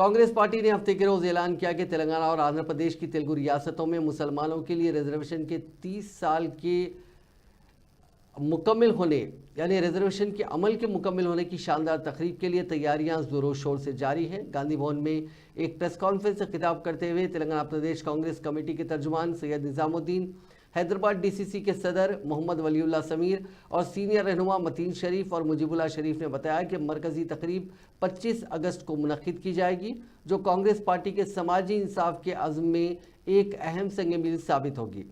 Congress party ने हफ्ते के रोज ऐलान किया कि तेलंगाना और आंध्र प्रदेश की तेलुगु रियासतों में मुसलमानों के लिए रिजर्वेशन के 30 साल के मुकम्मल होने यानी रिजर्वेशन के अमल के मुकम्मल होने की शानदार तकरीब के लिए तैयारियां जोरों शोर से जारी हैं। गांधी भवन में एक प्रेस कॉन्फ्रेंस से खिताब करते हुए तेलंगाना प्रदेश कांग्रेस कमेटी के तर्जुमान सैयद निजामुद्दीन, हैदराबाद डीसीसी के सदर मोहम्मद वलीउल्लाह समीर और सीनियर रहनुमा मतीन शरीफ और मुजीबुल्लाह शरीफ ने बताया कि मरकजी तकरीब 25 अगस्त को मुनक्किद की जाएगी, जो कांग्रेस पार्टी के समाजी इंसाफ के अज़्म में एक अहम संग मील साबित होगी।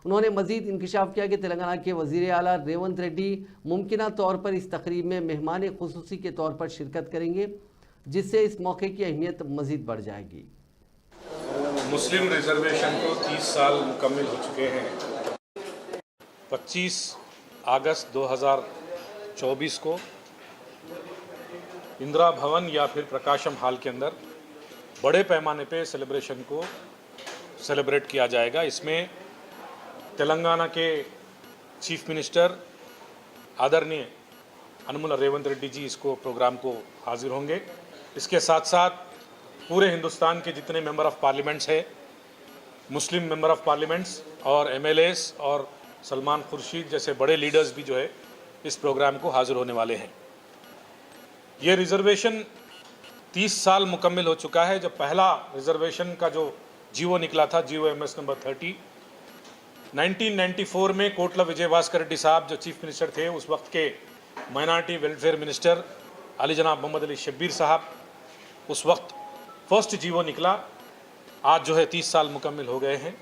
उन्होंने मजीद इंकशाफ किया कि तेलंगाना के वज़ीर आला रेवंत रेड्डी मुमकिना तौर पर इस तकरीब में मेहमान खुसूसी के तौर पर शिरकत करेंगे, जिससे इस मौके की अहमियत मजीद बढ़ जाएगी। मुस्लिम रिजर्वेशन को 30 साल मुकम्मल हो चुके हैं। 25 अगस्त 2024 को इंदिरा भवन या फिर प्रकाशम हॉल के अंदर बड़े पैमाने पे सेलिब्रेशन को सेलिब्रेट किया जाएगा। इसमें तेलंगाना के चीफ मिनिस्टर आदरणीय अनुमुला रेवंत रेड्डी जी इसको प्रोग्राम को हाजिर होंगे। इसके साथ साथ पूरे हिंदुस्तान के जितने मेंबर ऑफ पार्लियामेंट्स हैं, मुस्लिम मेंबर ऑफ पार्लियामेंट्स और एमएलएस और सलमान खुर्शीद जैसे बड़े लीडर्स भी जो है इस प्रोग्राम को हाजिर होने वाले हैं। ये रिजर्वेशन 30 साल मुकम्मल हो चुका है। जब पहला रिजर्वेशन का जो जीवो निकला था, जीवो एमएस नंबर 30, 1994 में कोटला विजयभास्कर रेड्डी साहब जो चीफ मिनिस्टर थे, उस वक्त के माइनॉरिटी वेलफेयर मिनिस्टर अली जनाब मोहम्मद अली शब्बीर साहब, उस वक्त फर्स्ट जीवो निकला। आज जो है 30 साल मुकम्मल हो गए हैं।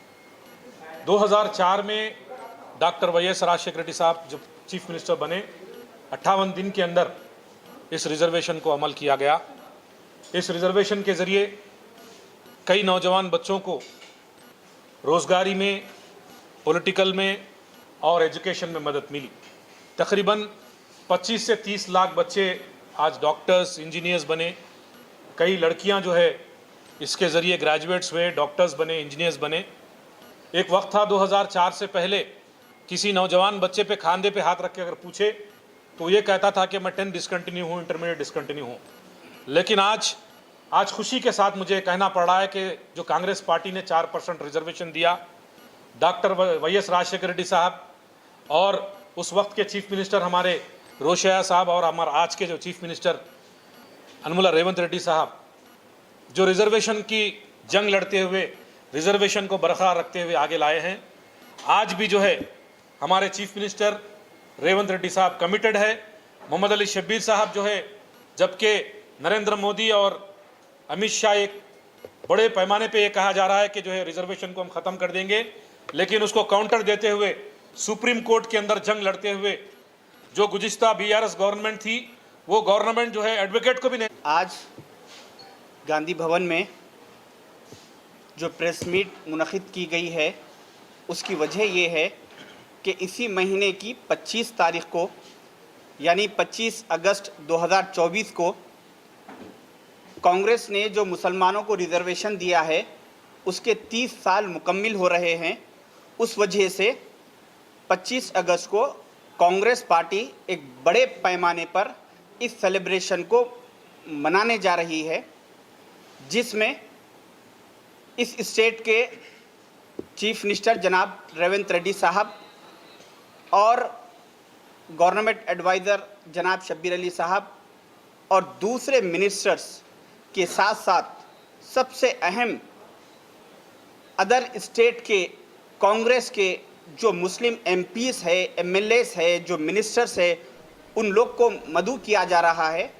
2004 में डॉक्टर वाईएस राजशेखर रेड्डी साहब जब चीफ मिनिस्टर बने, 58 दिन के अंदर इस रिजर्वेशन को अमल किया गया। इस रिजर्वेशन के ज़रिए कई नौजवान बच्चों को रोज़गारी में, पॉलिटिकल में और एजुकेशन में मदद मिली। तकरीबन 25 से 30 लाख बच्चे आज डॉक्टर्स, इंजीनियर्स बने। कई लड़कियां जो है इसके ज़रिए ग्रेजुएट्स हुए, डॉक्टर्स बने, इंजीनियर्स बने। एक वक्त था 2004 से पहले किसी नौजवान बच्चे पे खांधे पे हाथ रख के अगर पूछे तो ये कहता था कि मैं 10 डिसकंटिन्यू हूँ, इंटरमीडिएट डिसकंटिन्यू हूँ। लेकिन आज खुशी के साथ मुझे कहना पड़ रहा है कि जो कांग्रेस पार्टी ने 4% रिजर्वेशन दिया, डॉक्टर वाईएस राजशेखर रेड्डी साहब और उस वक्त के चीफ मिनिस्टर हमारे रोशैया साहब और हमारे आज के जो चीफ मिनिस्टर अनुमुला रेवंत रेड्डी साहब, जो रिजर्वेशन की जंग लड़ते हुए, रिजर्वेशन को बरकरार रखते हुए आगे लाए हैं। आज भी जो है हमारे चीफ मिनिस्टर रेवंत रेड्डी साहब कमिटेड है। मोहम्मद अली शब्बीर साहब जो है, जबकि नरेंद्र मोदी और अमित शाह एक बड़े पैमाने पे ये कहा जा रहा है कि जो है रिजर्वेशन को हम ख़त्म कर देंगे, लेकिन उसको काउंटर देते हुए सुप्रीम कोर्ट के अंदर जंग लड़ते हुए जो गुज़िश्ता बीआरएस गवर्नमेंट थी, वो गवर्नमेंट जो है एडवोकेट को भी नहीं। आज गांधी भवन में जो प्रेस मीट मुनक़िद की गई है, उसकी वजह ये है कि इसी महीने की 25 तारीख को यानी 25 अगस्त 2024 को कांग्रेस ने जो मुसलमानों को रिजर्वेशन दिया है उसके 30 साल मुकम्मल हो रहे हैं। उस वजह से 25 अगस्त को कांग्रेस पार्टी एक बड़े पैमाने पर इस सेलिब्रेशन को मनाने जा रही है, जिसमें इस स्टेट के चीफ मिनिस्टर जनाब रेवंत रेड्डी साहब और गवर्नमेंट एडवाइज़र जनाब शब्बीर अली साहब और दूसरे मिनिस्टर्स के साथ साथ सबसे अहम अदर स्टेट के कांग्रेस के जो मुस्लिम एमपीस है, एमएलएस है, जो मिनिस्टर्स है, उन लोग को मदऊ किया जा रहा है।